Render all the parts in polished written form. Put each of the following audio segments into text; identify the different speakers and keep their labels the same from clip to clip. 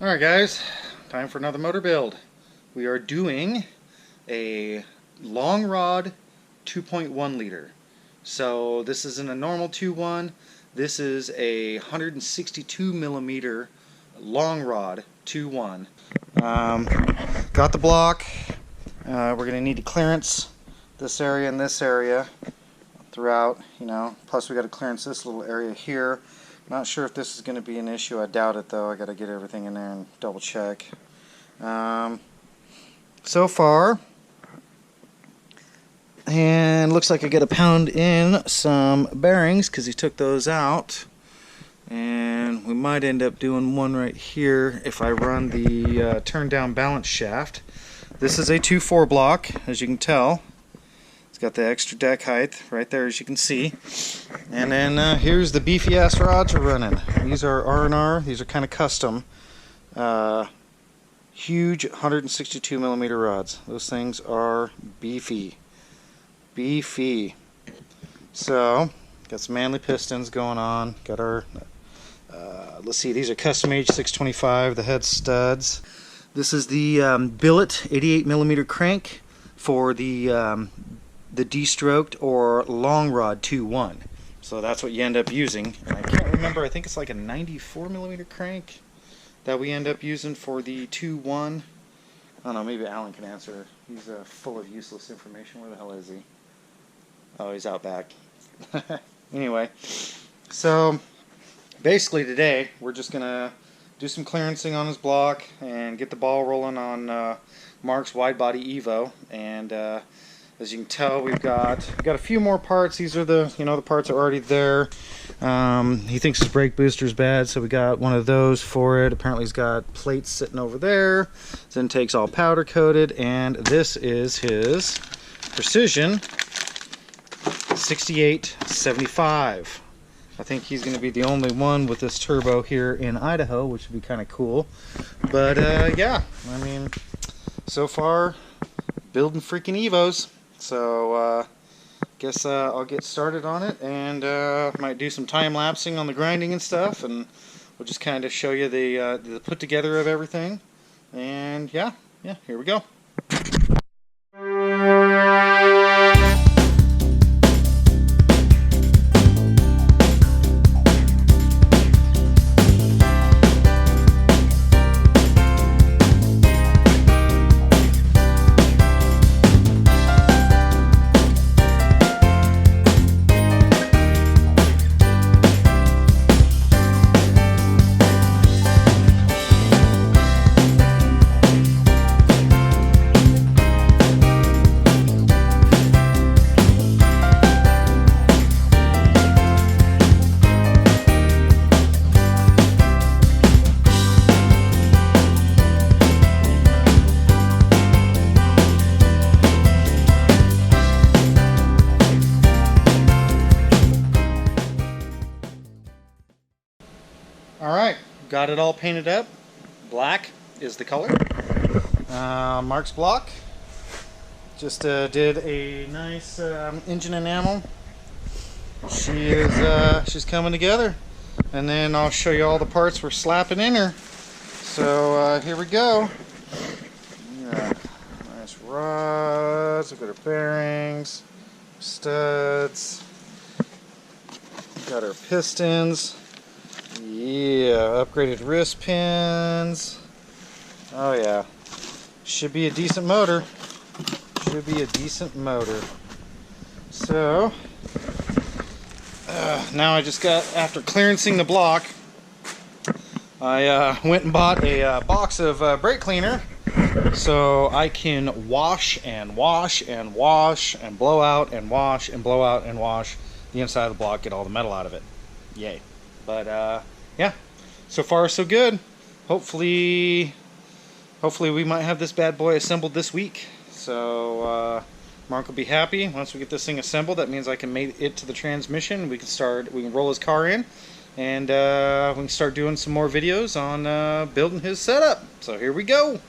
Speaker 1: Alright guys, time for another motor build. We are doing a long rod 2.1 liter. So this isn't a normal 2.1, this is a 162 millimeter long rod 2.1. Got the block. We're going to need to clearance this area and this area throughout, plus we got to clearance this little area here. Not sure if this is going to be an issue. I doubt it though. I got to get everything in there and double check. So far, and looks like I got to pound in some bearings because he took those out, and we might end up doing one right here if I run the turn down balance shaft. This is a 2.4 block, as you can tell. Got the extra deck height right there, as you can see, and then here's the beefy ass rods we're running. These are R&R. These are kind of custom, huge 162 millimeter rods. Those things are beefy. So got some manly pistons going on. Got our let's see, these are custom age 625, the head studs. This is the billet 88 millimeter crank for the Destroked or long rod 2.1. So that's what you end up using. And I can't remember, I think it's like a 94 millimeter crank that we end up using for the 2.1. I don't know, maybe Alan can answer. He's full of useless information. Where the hell is he? Oh, he's out back. Anyway, so basically today we're just gonna do some clearancing on his block and get the ball rolling on Mark's wide body Evo. And as you can tell, we've got a few more parts. These are the the parts are already there. He thinks his brake booster's bad, so we got one of those for it. Apparently he's got plates sitting over there. His intake's all powder coated, and this is his Precision 6875. I think he's going to be the only one with this turbo here in Idaho, which would be kind of cool. But yeah, I mean, so far building freaking Evos. So guess I'll get started on it, and might do some time lapsing on the grinding and stuff, and we'll just kind of show you the put together of everything. And yeah, here we go. Alright, got it all painted up. Black is the color. Mark's block. Just did a nice engine enamel. She's coming together. And then I'll show you all the parts we're slapping in her. So here we go. Yeah, nice rods. We've got our bearings, studs. Got our pistons. Yeah, upgraded wrist pins. Oh yeah, should be a decent motor. So now I just got, after clearancing the block, I went and bought a box of brake cleaner so I can wash and wash and wash and blow out and wash and blow out and wash the inside of the block, get all the metal out of it. Yay. But yeah, so far so good. Hopefully we might have this bad boy assembled this week. So Mark will be happy once we get this thing assembled. That means I can mate it to the transmission. We can roll his car in, and we can start doing some more videos on building his setup. So here we go.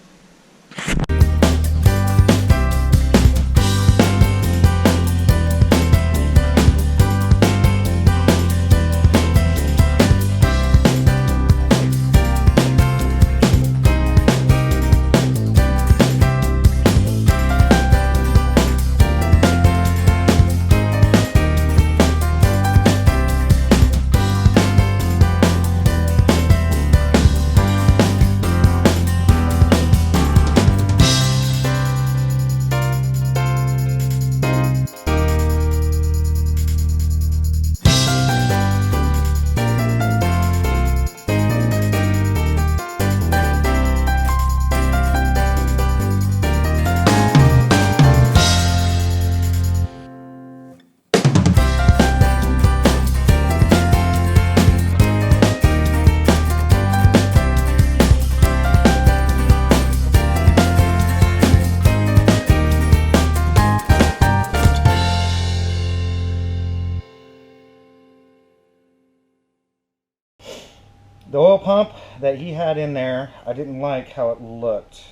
Speaker 1: The oil pump that he had in there, I didn't like how it looked.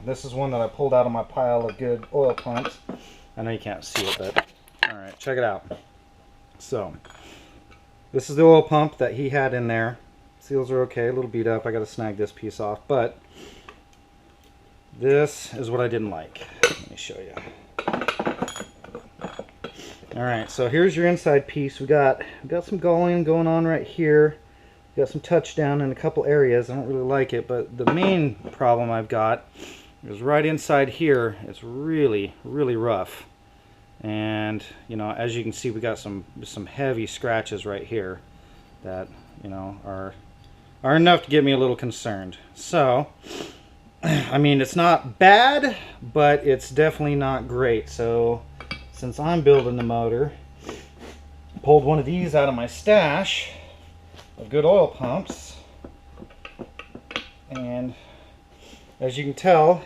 Speaker 1: This is one that I pulled out of my pile of good oil pumps. I know you can't see it, but alright, check it out. So, this is the oil pump that he had in there. Seals are okay, a little beat up. I got to snag this piece off, but this is what I didn't like. Let me show you. Alright, so here's your inside piece. We got some galling going on right here. Got some touchdown in a couple areas. I don't really like it, but the main problem I've got is right inside here. It's really, really rough. And, you know, as you can see, we got some heavy scratches right here that, you know, are enough to get me a little concerned. So, I mean, it's not bad, but it's definitely not great. So, since I'm building the motor, I pulled one of these out of my stash of good oil pumps, and as you can tell,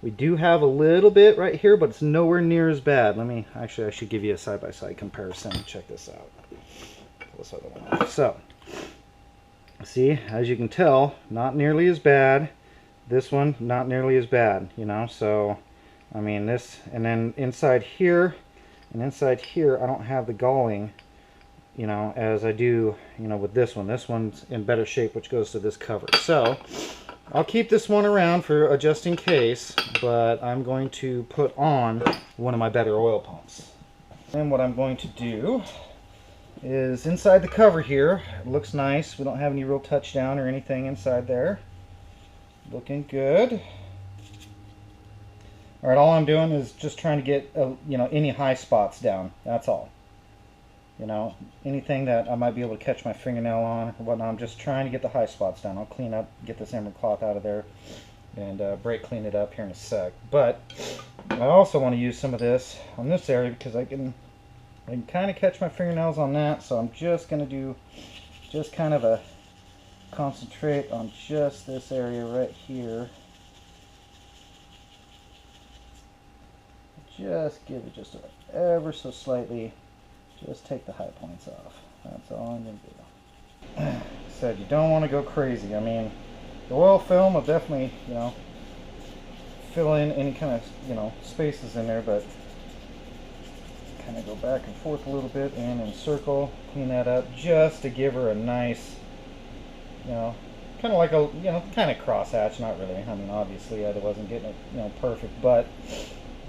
Speaker 1: we do have a little bit right here, but it's nowhere near as bad. I should give you a side-by-side comparison. Check this out. Pull this other one off. So, see, as you can tell, not nearly as bad. This one, not nearly as bad, you know. So, I mean, this, and then inside here and inside here, I don't have the galling, you know, as I do, you know, with this one. This one's in better shape, which goes to this cover. So, I'll keep this one around for a just in case, but I'm going to put on one of my better oil pumps. And what I'm going to do is inside the cover here, it looks nice. We don't have any real touchdown or anything inside there. Looking good. All right, all I'm doing is just trying to get, you know, any high spots down. That's all. You know, anything that I might be able to catch my fingernail on or whatnot, I'm just trying to get the high spots down. I'll clean up, get this emerald cloth out of there, and brake clean it up here in a sec. But I also want to use some of this on this area because I can kind of catch my fingernails on that. So I'm just going to do just kind of a concentrate on just this area right here. Just give it just ever so slightly. Just take the high points off. That's all I'm going to do. Said you don't want to go crazy. I mean, the oil film will definitely, you know, fill in any kind of, you know, spaces in there, but kind of go back and forth a little bit and encircle, clean that up just to give her a nice, you know, kind of like a, you know, kind of crosshatch. Not really. I mean, obviously I wasn't getting it, you know, perfect, but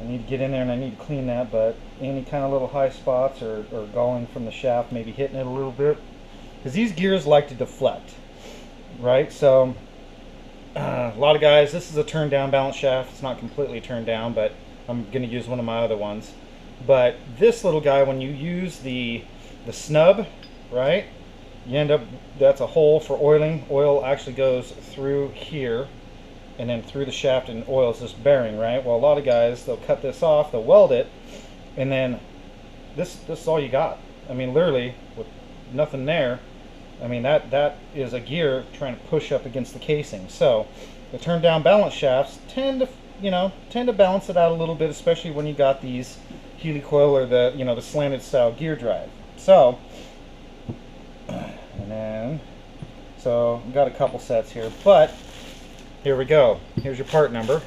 Speaker 1: I need to get in there and I need to clean that. But any kind of little high spots or galling from the shaft, maybe hitting it a little bit, because these gears like to deflect, right? So a lot of guys, this is a turned down balance shaft. It's not completely turned down, but I'm going to use one of my other ones. But this little guy, when you use the snub, right, you end up, that's a hole for oiling. Oil actually goes through here and then through the shaft, and oil is this bearing, right? Well, a lot of guys, they'll cut this off, they'll weld it, and then this is all you got. I mean, literally with nothing there. I mean, that is a gear trying to push up against the casing. So the turn down balance shafts tend to balance it out a little bit, especially when you got these helicoil or the, you know, the slanted style gear drive. So, and then, so I've got a couple sets here, but here we go. Here's your part number.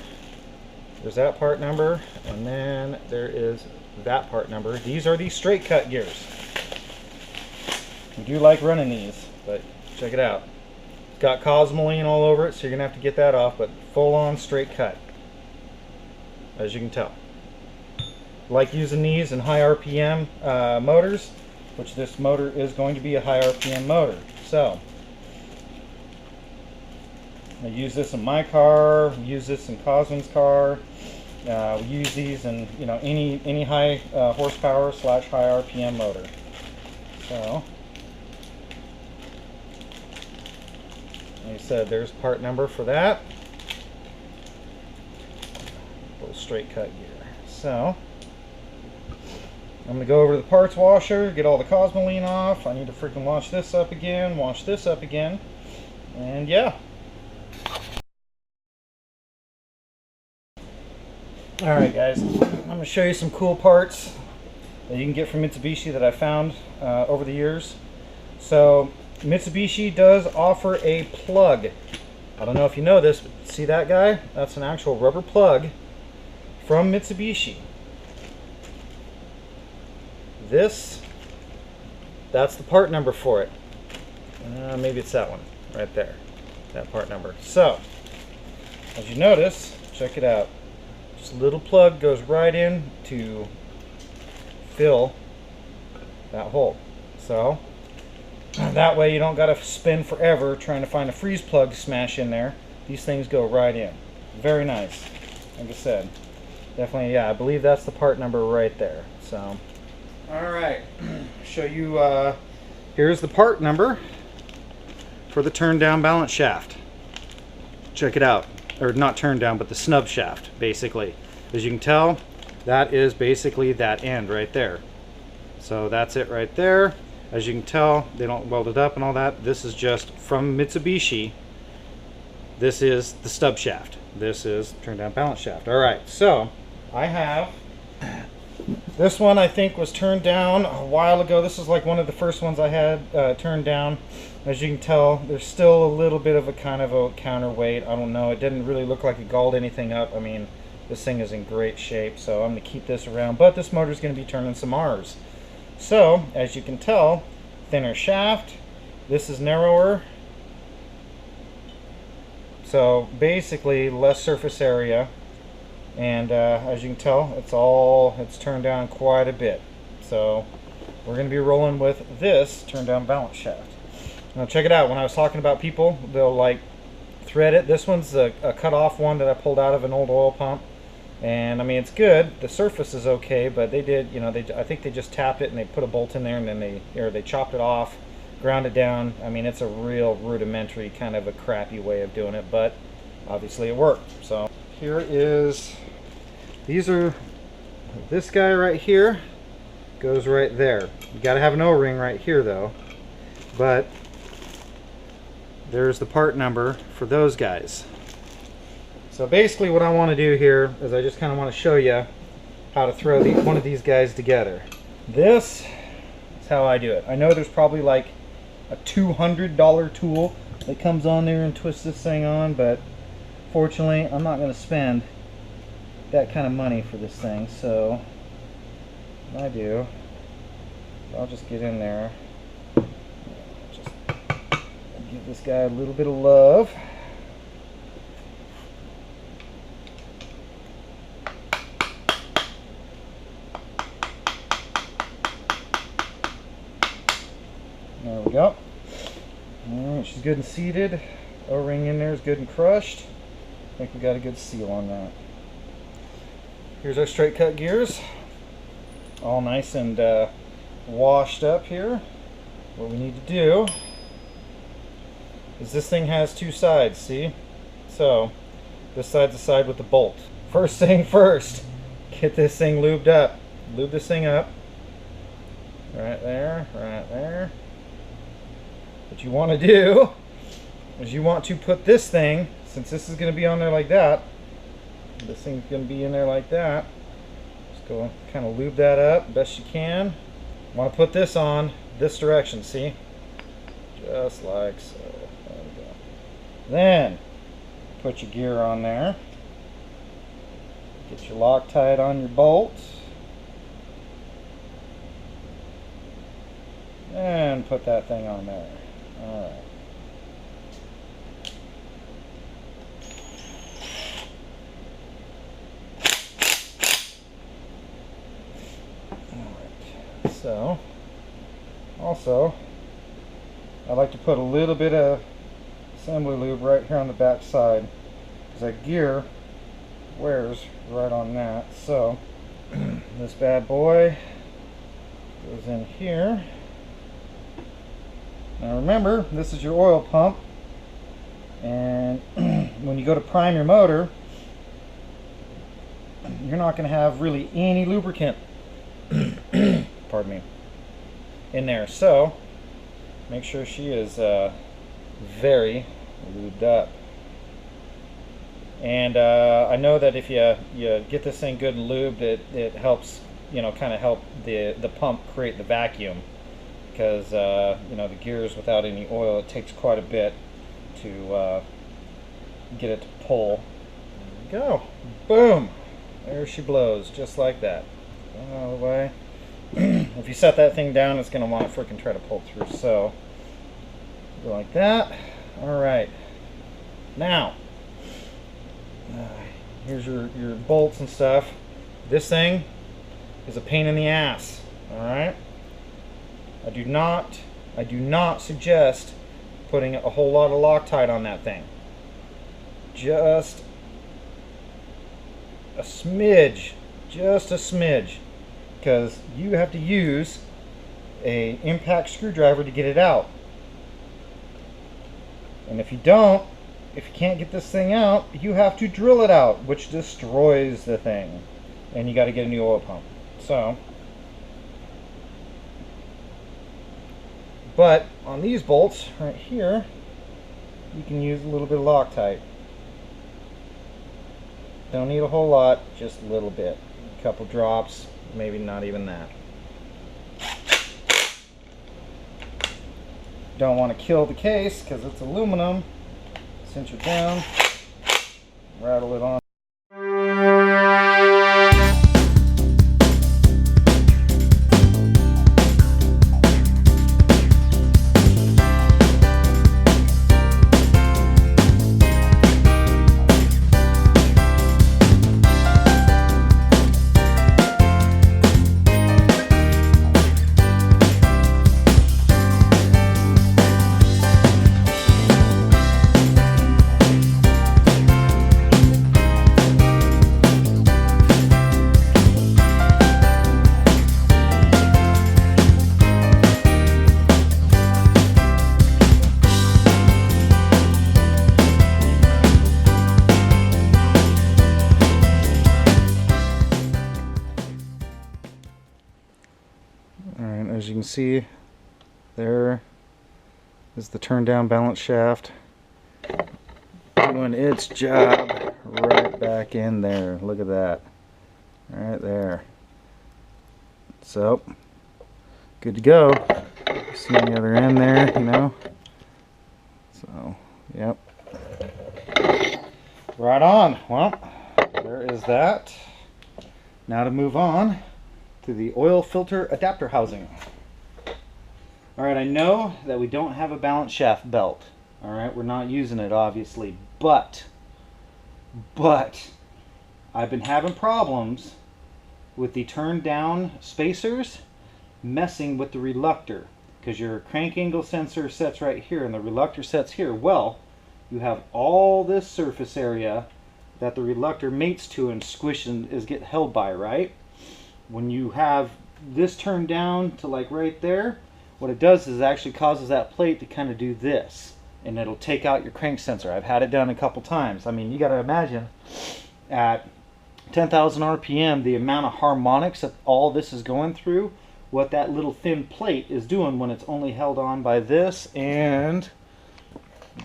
Speaker 1: There's that part number, and then there is that part number. These are the straight cut gears. I do like running these, but check it out. It's got cosmoline all over it, so you're gonna have to get that off, but full on straight cut, as you can tell. Like using these in high RPM motors, which this motor is going to be a high RPM motor. So I use this in my car, we use this in Cosman's car, we use these in, you know, any high horsepower / high RPM motor. So, like I said, there's part number for that. Little straight cut gear. So, I'm going to go over to the parts washer, get all the cosmoline off. I need to freaking wash this up again, and yeah. Alright guys, I'm going to show you some cool parts that you can get from Mitsubishi that I found over the years. So Mitsubishi does offer a plug. I don't know if you know this, but see that guy? That's an actual rubber plug from Mitsubishi. That's the part number for it. Maybe it's that one right there, that part number. So, as you notice, check it out. This little plug goes right in to fill that hole. So, that way you don't got to spin forever trying to find a freeze plug to smash in there. These things go right in. Very nice. Like I said, definitely, yeah, I believe that's the part number right there. So, alright, show you, here's the part number for the turn down balance shaft. Check it out. Or not turn down, but the snub shaft, basically. As you can tell, that is basically that end right there. So that's it right there. As you can tell, they don't weld it up and all that. This is just from Mitsubishi. This is the stub shaft. This is turn down balance shaft. Alright, so I have this one. I think was turned down a while ago. This is like one of the first ones I had turned down. As you can tell, there's still a little bit of a kind of a counterweight. I don't know. It didn't really look like it galled anything up. I mean, this thing is in great shape, so I'm going to keep this around. But this motor is going to be turning some R's. So, as you can tell, thinner shaft. This is narrower. So, basically, less surface area. And as you can tell, it's turned down quite a bit. So, we're going to be rolling with this turn down balance shaft. Now check it out. When I was talking about people, they'll like thread it. This one's a cut off one that I pulled out of an old oil pump, and I mean it's good. The surface is okay, but they did, you know, I think they just tapped it and they put a bolt in there and then they chopped it off, ground it down. I mean it's a real rudimentary kind of a crappy way of doing it, but obviously it worked. So here is, this guy right here goes right there. You got to have an O-ring right here though, but there's the part number for those guys. So basically what I want to do here is I just kind of want to show you how to throw one of these guys together. This is how I do it. I know there's probably like a $200 tool that comes on there and twists this thing on, but fortunately I'm not going to spend that kind of money for this thing. So what I do, I'll just get in there, give this guy a little bit of love. There we go. Alright, she's good and seated. O-ring in there is good and crushed. I think we got a good seal on that. Here's our straight cut gears. All nice and washed up here. What we need to do is this thing has two sides, see? So this side's the side with the bolt. First thing first, get this thing lubed up. Lube this thing up. Right there, right there. What you want to do is you want to put this thing, since this is going to be on there like that, this thing's going to be in there like that. Just go kind of lube that up best you can. Want to put this on this direction, see? Just like so. There we go. Then put your gear on there. Get your Loctite on your bolts. And put that thing on there. Alright. So, also, I like to put a little bit of assembly lube right here on the back side, because that gear wears right on that. So, this bad boy goes in here. Now remember, this is your oil pump, and when you go to prime your motor, you're not going to have really any lubricant pardon me, in there. So make sure she is very lubed up. And I know that if you get this thing good and lubed, it helps, you know, kind of help the pump create the vacuum, because you know, the gears without any oil, it takes quite a bit to get it to pull. There we go. Boom! There she blows, just like that. Going out of the way. If you set that thing down, it's going to want to freaking try to pull through. So, go like that. Alright. Now, here's your bolts and stuff. This thing is a pain in the ass. Alright? I do not suggest putting a whole lot of Loctite on that thing. Just a smidge. Just a smidge. Because you have to use an impact screwdriver to get it out. And if you don't, if you can't get this thing out, you have to drill it out, which destroys the thing. And you got to get a new oil pump. So, but on these bolts right here, you can use a little bit of Loctite. Don't need a whole lot, just a little bit. A couple drops, maybe not even that. Don't want to kill the case because it's aluminum. Cinch it down, rattle it on. Alright, as you can see, there is the turn down balance shaft doing its job right back in there. Look at that. Right there. So, good to go. See the other end there, you know. So, yep. Right on. Well, there is that. Now to move on to the oil filter adapter housing. Alright, I know that we don't have a balance shaft belt. Alright, we're not using it obviously, but I've been having problems with the turn down spacers messing with the reluctor, because your crank angle sensor sets right here and the reluctor sets here. Well, you have all this surface area that the reluctor mates to and squish and is get held by, right? When you have this turned down to like right there, what it does is it actually causes that plate to kind of do this, and it'll take out your crank sensor. I've had it done a couple times. I mean, you got to imagine at 10,000 RPM the amount of harmonics that all this is going through, what that little thin plate is doing when it's only held on by this and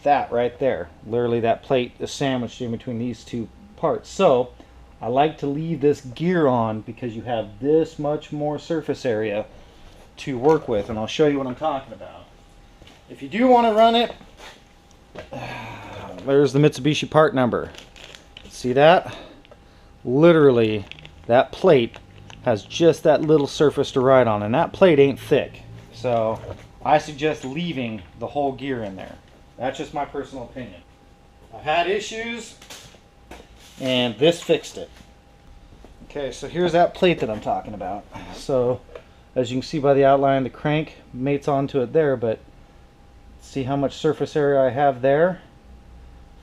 Speaker 1: that right there. Literally that plate is sandwiched in between these two parts. So I like to leave this gear on because you have this much more surface area to work with, and I'll show you what I'm talking about. If you do want to run it, there's the Mitsubishi part number. See that? Literally that plate has just that little surface to ride on, and that plate ain't thick. So I suggest leaving the whole gear in there. That's just my personal opinion. I've had issues and this fixed it. Okay, so here's that plate that I'm talking about. So as you can see by the outline, the crank mates onto it there, but see how much surface area I have there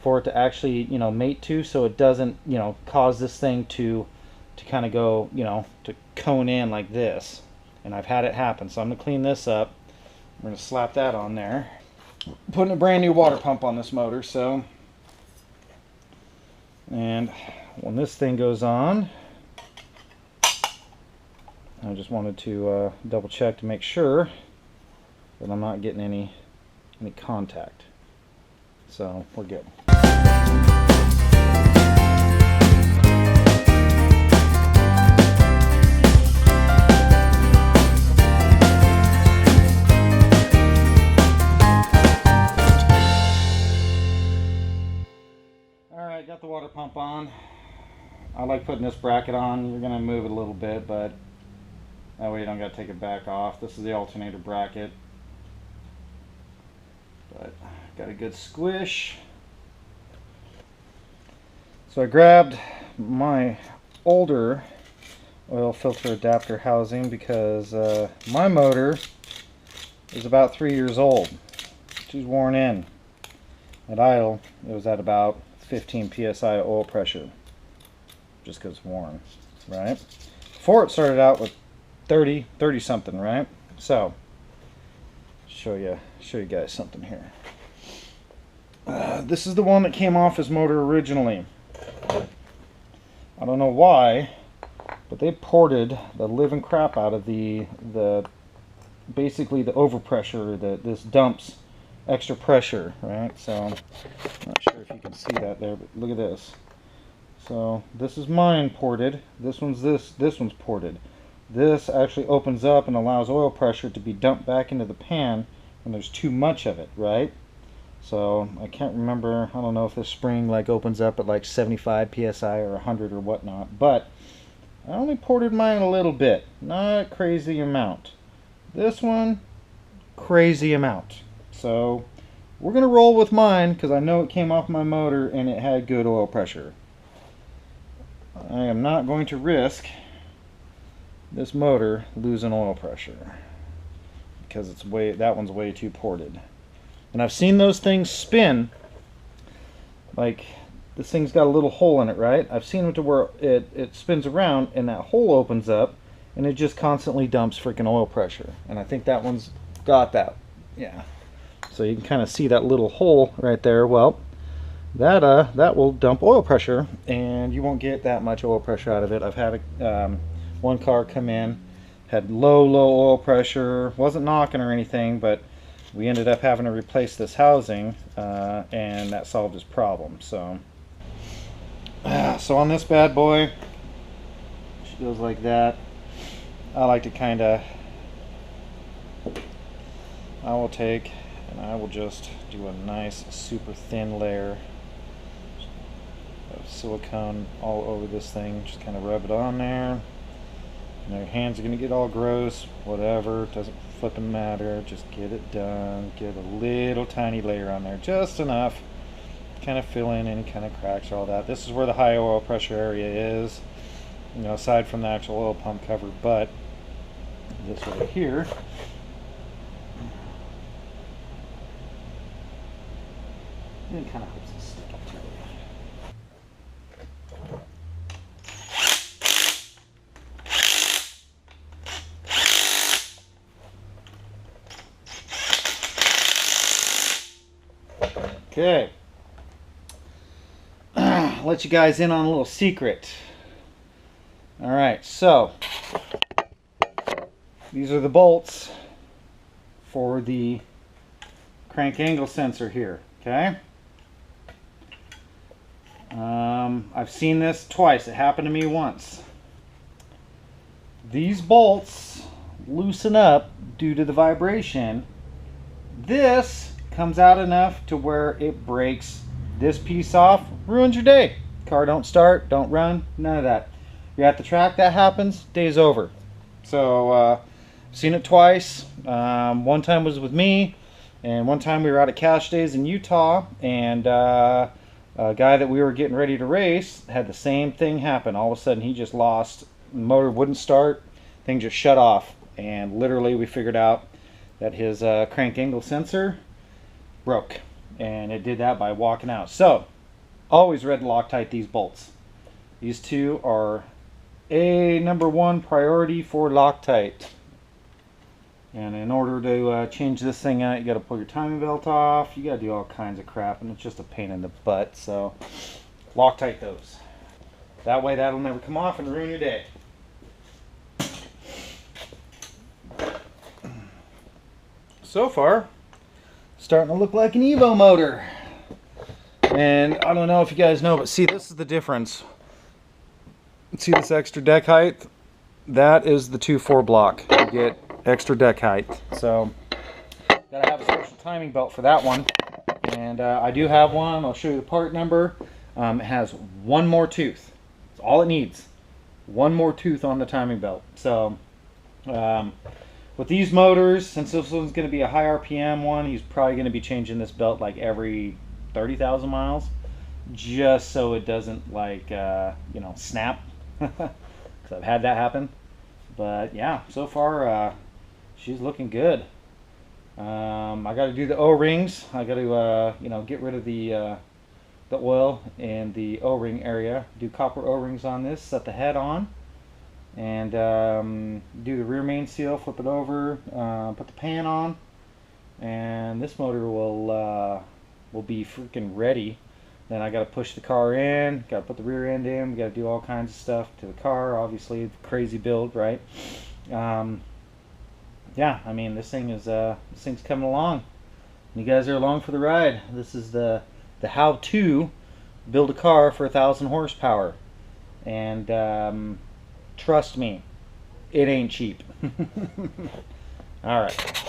Speaker 1: for it to actually, you know, mate to, so it doesn't, you know, cause this thing to kind of go, you know, to cone in like this. And I've had it happen, so I'm gonna clean this up. I'm gonna slap that on there. Putting a brand new water pump on this motor, so, and when this thing goes on, I just wanted to double check to make sure that I'm not getting any contact. So we're good. got the water pump on. I like putting this bracket on. You're gonna move it a little bit, but that way you don't gotta take it back off. This is the alternator bracket. But got a good squish. So I grabbed my older oil filter adapter housing because my motor is about 3 years old. She's worn in. At idle, it was at about 15 psi oil pressure, just because it's worn, right? Before it started out with 30 something, right? So, show you guys something here. This is the one that came off his motor originally. I don't know why, but they ported the living crap out of the basically the overpressure that this dumps extra pressure, right? So I'm not sure if you can see that there, but look at this. So this is mine ported. This one's ported. This actually opens up and allows oil pressure to be dumped back into the pan when there's too much of it, right? So I can't remember, I don't know if this spring like opens up at like 75 psi or 100 or whatnot, but I only ported mine a little bit, not a crazy amount. This one, crazy amount. So we're gonna roll with mine because I know it came off my motor and it had good oil pressure. I am not going to risk this motor losing oil pressure because that one's way too ported. And I've seen those things spin, like this thing's got a little hole in it, right? I've seen it to where it spins around and that hole opens up and it just constantly dumps freaking oil pressure. And I think that one's got that. Yeah. So you can kind of see that little hole right there. Well, that will dump oil pressure and you won't get that much oil pressure out of it. I've had one car come in, had low oil pressure, wasn't knocking or anything, but we ended up having to replace this housing and that solved his problem. So on this bad boy, she goes like that. I like to kind of, I will take and I will just do a nice super thin layer of silicone all over this thing. Just kind of rub it on there. And your hands are going to get all gross, whatever, it doesn't flipping matter. Just get it done. Get a little tiny layer on there, just enough. Kind of fill in any kind of cracks or all that. This is where the high oil pressure area is, you know, aside from the actual oil pump cover. But this right here, it kind of helps it stick up to it. Okay. I'll let you guys in on a little secret. Alright, so these are the bolts for the crank angle sensor here. Okay. I've seen this twice. It happened to me once. These bolts loosen up due to the vibration. This comes out enough to where it breaks this piece off, ruins your day. Car don't start, don't run, none of that. You're at the track, that happens, day's over. So I've seen it twice. One time was with me, and one time we were out at Cash Days in Utah, and a guy that we were getting ready to race had the same thing happen. All of a sudden he just lost, the motor wouldn't start, thing just shut off, and literally we figured out that his crank angle sensor broke, and it did that by walking out. So always red Loctite these bolts. These two are #1 priority for Loctite. And in order to change this thing out, you got to pull your timing belt off. You got to do all kinds of crap, and it's just a pain in the butt. So Loctite those. That way that'll never come off and ruin your day. So far, starting to look like an Evo motor. And I don't know if you guys know, but see, this is the difference. See this extra deck height? That is the 2.4 block. You get extra deck height. So, gotta have a special timing belt for that one. And I do have one. I'll show you the part number.
Speaker 2: It has one more tooth. That's all it needs. One more tooth on the timing belt. So with these motors, since this one's going to be a high RPM one, he's probably going to be changing this belt like every 30,000 miles, just so it doesn't like snap. Because I've had that happen. But yeah, so far she's looking good. I got to do the O-rings. I got to get rid of the oil in the O-ring area. Do copper O-rings on this. Set the head on, and do the rear main seal. Flip it over. Put the pan on, and this motor will be freaking ready. Then I got to push the car in. Got to put the rear end in. We got to do all kinds of stuff to the car. Obviously, crazy build, right? Yeah, I mean this thing's coming along. You guys are along for the ride. This is the how-to build a car for 1,000 horsepower, and trust me, it ain't cheap. All right.